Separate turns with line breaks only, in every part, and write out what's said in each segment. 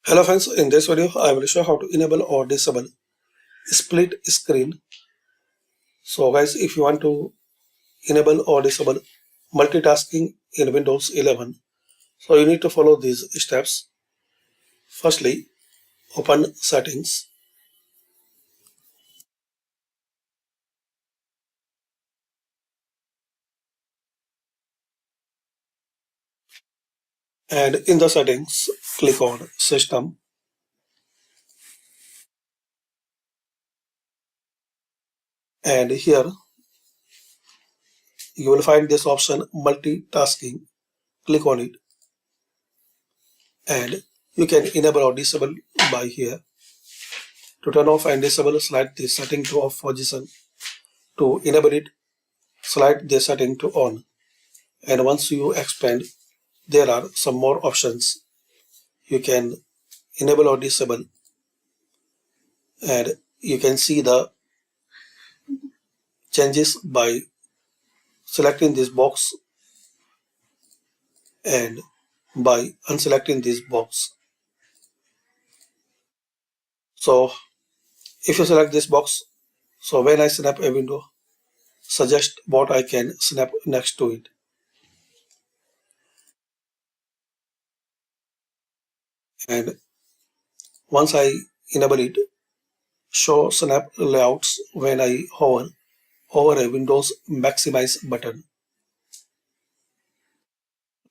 Hello friends, in this video I will show how to enable or disable split screen. So guys, if you want to enable or disable multitasking in Windows 11, so you need to follow these steps. Firstly, open settings and in the settings click on system and here you will find this option multitasking. Click on it and you can enable or disable by here. To turn off and disable, slide the setting to off position. To enable it, slide the setting to on. And once you expand, there are some more options. You can enable or disable, and you can see the changes by selecting this box and by unselecting this box. So if you select this box, so when I snap a window, suggest what I can snap next to it. And once I enable it, show snap layouts when I hover over a Windows maximize button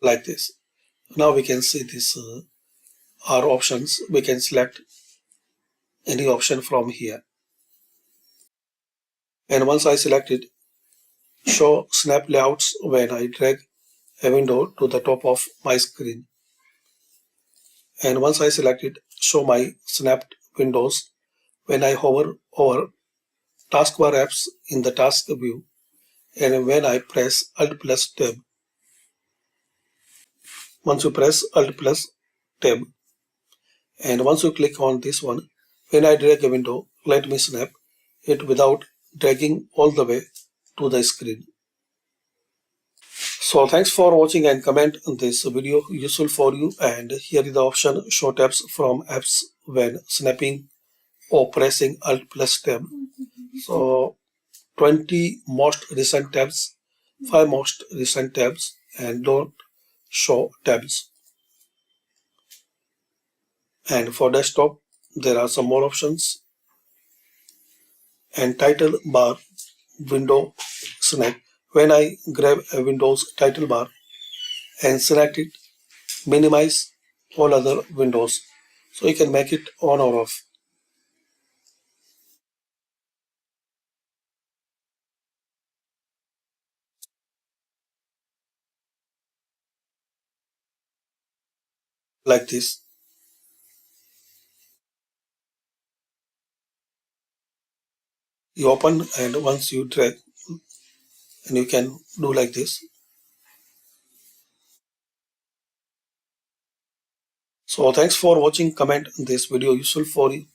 like this. Now we can see this are options. We can select any option from here. And once I select it, show snap layouts when I drag a window to the top of my screen. And once I select it, show my snapped windows when I hover over taskbar apps in the task view and when I press Alt plus Tab. Once you press Alt plus Tab and once you click on this one, when I drag a window, let me snap it without dragging all the way to the screen. So thanks for watching and comment on this video useful for you, and here is the option show tabs from apps when snapping or pressing Alt plus Tab. So 20 most recent tabs, 5 most recent tabs, and don't show tabs. And for desktop there are some more options, and title bar window snap. When I grab a Windows title bar and select it, minimize all other windows. So you can make it on or off. Like this. You open and once you drag and you can do like this. So thanks for watching. Comment this video useful for you.